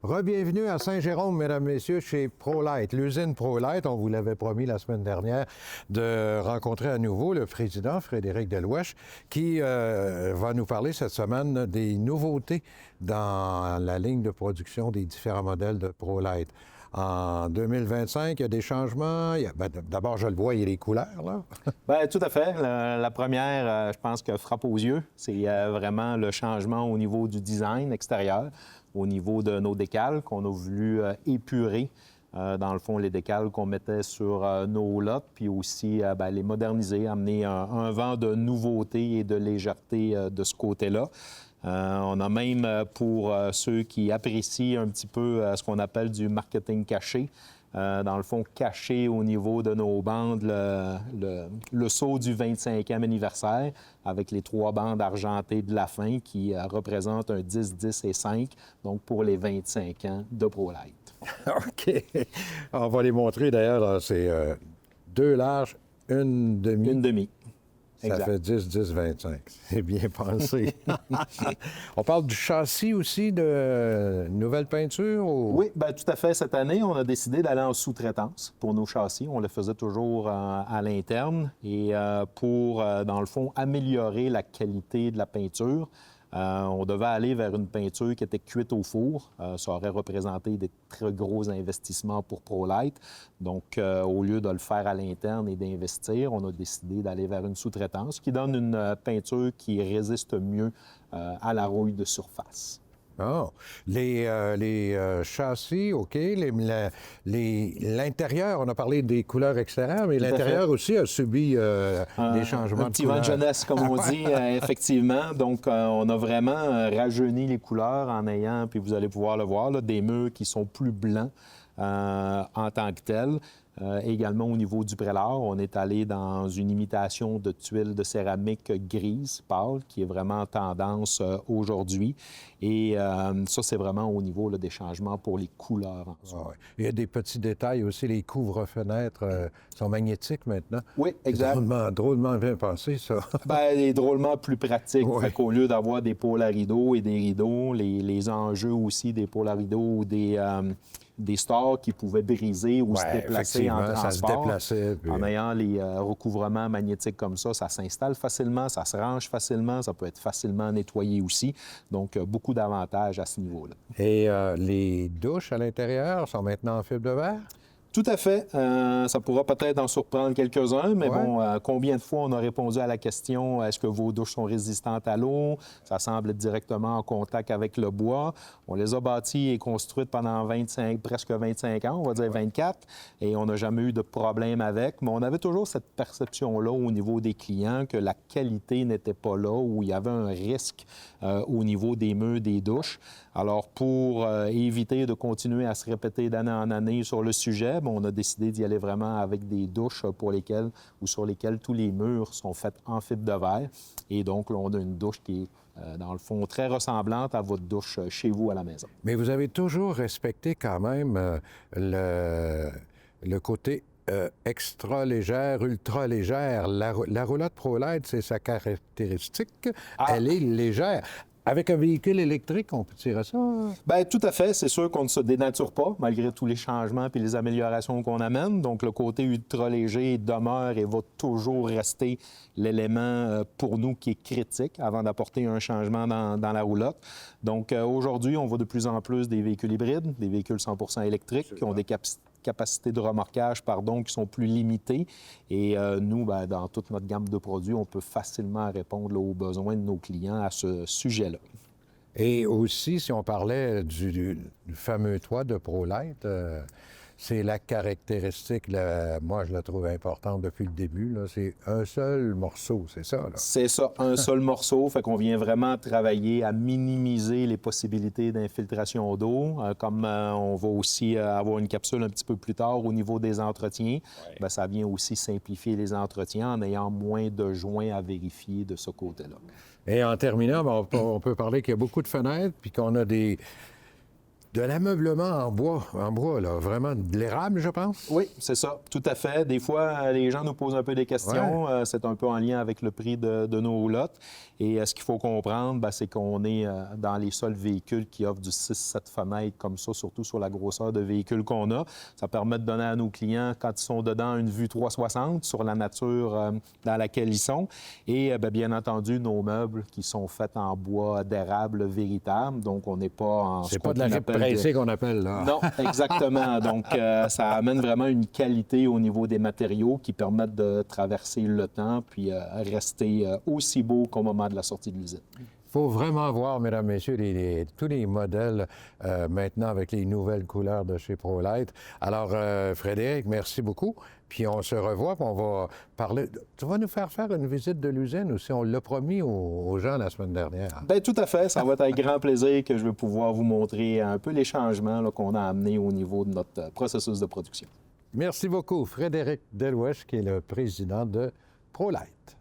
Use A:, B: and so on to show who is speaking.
A: Rebienvenue à Saint-Jérôme, mesdames, messieurs, chez ProLight, l'usine ProLight. On vous l'avait promis la semaine dernière de rencontrer à nouveau le président Frédéric Deloueche qui va nous parler cette semaine des nouveautés dans la ligne de production des différents modèles de ProLight. En 2025, il y a des changements. D'abord, je le vois, il y a les couleurs, là.
B: Bien, tout à fait. La première, je pense que frappe aux yeux, c'est vraiment le changement au niveau du design extérieur, au niveau de nos décals qu'on a voulu épurer. Dans le fond, les décals qu'on mettait sur nos lots, puis aussi les moderniser, amener un vent de nouveauté et de légèreté de ce côté-là. On a même, pour ceux qui apprécient un petit peu ce qu'on appelle du marketing caché, dans le fond, caché au niveau de nos bandes, le saut du 25e anniversaire avec les 3 bandes argentées de la fin qui représentent un 10, 10 et 5, donc pour les 25 ans de ProLight.
A: OK. On va les montrer d'ailleurs. C'est 2 larges, une demi.
B: Une demi.
A: Ça
B: Exact.
A: fait 10, 10, 25. C'est bien pensé. On parle du châssis aussi, de nouvelle peinture? Ou...
B: Oui, bien, tout à fait. Cette année, on a décidé d'aller en sous-traitance pour nos châssis. On le faisait toujours à l'interne. Et pour, dans le fond, améliorer la qualité de la peinture, on devait aller vers une peinture qui était cuite au four. Ça aurait représenté des très gros investissements pour ProLight. Donc, au lieu de le faire à l'interne et d'investir, on a décidé d'aller vers une sous-traitance qui donne une peinture qui résiste mieux à la rouille de surface.
A: Oh. Les châssis, OK. L'intérieur, on a parlé des couleurs extérieures, mais l'intérieur aussi a subi des changements
B: un petit vent de jeunesse, comme on dit, effectivement. Donc, on a vraiment rajeuni les couleurs en ayant, puis vous allez pouvoir le voir, là, des murs qui sont plus blancs en tant que tels. Également, au niveau du prélat, on est allé dans une imitation de tuiles de céramique grise pâle, qui est vraiment en tendance aujourd'hui. Et ça, c'est vraiment au niveau là, des changements pour les couleurs. En soi.
A: Ouais. Il y a des petits détails aussi. Les couvre-fenêtres sont magnétiques maintenant.
B: Oui, exact.
A: Drôlement bien pensé, ça.
B: Bien, est drôlement plus pratique.
A: Ouais.
B: Fait qu'au lieu d'avoir des pôles à rideaux et des rideaux, les enjeux aussi des pôles à rideaux ou des stores qui pouvaient briser ou se déplacer en transport.
A: Ça se déplaçait. Puis...
B: En ayant les recouvrements magnétiques comme ça s'installe facilement, ça se range facilement, ça peut être facilement nettoyé aussi. Donc, beaucoup d'avantages à ce niveau-là.
A: Et les douches à l'intérieur sont maintenant en fibre de verre?
B: Tout à fait. Ça pourra peut-être en surprendre quelques-uns, mais bon, combien de fois on a répondu à la question, est-ce que vos douches sont résistantes à l'eau? Ça semble être directement en contact avec le bois. On les a bâties et construites pendant presque 25 ans, on va dire 24, et on n'a jamais eu de problème avec. Mais on avait toujours cette perception-là au niveau des clients que la qualité n'était pas là, où il y avait un risque au niveau des murs des douches. Alors, pour éviter de continuer à se répéter d'année en année sur le sujet, on a décidé d'y aller vraiment avec des douches sur lesquelles tous les murs sont faits en fibre de verre. Et donc, là, on a une douche qui est, dans le fond, très ressemblante à votre douche chez vous à la maison.
A: Mais vous avez toujours respecté quand même le côté extra légère, ultra légère. La roulotte ProLight, c'est sa caractéristique. Elle est légère. Avec un véhicule électrique, on peut tirer ça?
B: Bien, tout à fait. C'est sûr qu'on ne se dénature pas, malgré tous les changements et les améliorations qu'on amène. Donc, le côté ultra-léger demeure et va toujours rester l'élément pour nous qui est critique avant d'apporter un changement dans la roulotte. Donc, aujourd'hui, on voit de plus en plus des véhicules hybrides, des véhicules 100% électriques qui ont des capacités de remorquage qui sont plus limitées. Et nous, dans toute notre gamme de produits, on peut facilement répondre aux besoins de nos clients à ce sujet-là.
A: Et aussi, si on parlait du fameux toit de ProLight, c'est la caractéristique, moi je la trouve importante depuis le début, c'est un seul morceau, c'est ça? Là.
B: C'est ça, un seul morceau, fait qu'on vient vraiment travailler à minimiser les possibilités d'infiltration d'eau, comme on va aussi avoir une capsule un petit peu plus tard au niveau des entretiens, bien, ça vient aussi simplifier les entretiens en ayant moins de joints à vérifier de ce côté-là.
A: Et en terminant, on peut parler qu'il y a beaucoup de fenêtres, puis qu'on a des de l'ameublement en bois, là, vraiment de l'érable, je pense.
B: Oui, c'est ça, tout à fait. Des fois, les gens nous posent un peu des questions. C'est un peu en lien avec le prix de nos roulottes. Et ce qu'il faut comprendre, ben, c'est qu'on est dans les seuls véhicules qui offrent du 6-7 fenêtres comme ça, surtout sur la grosseur de véhicule qu'on a. Ça permet de donner à nos clients, quand ils sont dedans, une vue 360 sur la nature dans laquelle ils sont. Et bien entendu, nos meubles qui sont faits en bois d'érable véritable. Donc, on n'est pas en...
A: C'est pas de la ripe pressée qu'on appelle, là.
B: Non, exactement. Donc, ça amène vraiment une qualité au niveau des matériaux qui permettent de traverser le temps puis rester aussi beau qu'au moment de la sortie de l'usine.
A: Il faut vraiment voir, mesdames, messieurs, tous les modèles maintenant avec les nouvelles couleurs de chez ProLite. Alors, Frédéric, merci beaucoup. Puis on se revoit, puis on va parler. Tu vas nous faire une visite de l'usine aussi. On l'a promis aux gens la semaine dernière.
B: Bien, tout à fait. Ça va être avec grand plaisir que je vais pouvoir vous montrer un peu les changements qu'on a amenés au niveau de notre processus de production.
A: Merci beaucoup, Frédéric Deloueche, qui est le président de ProLite.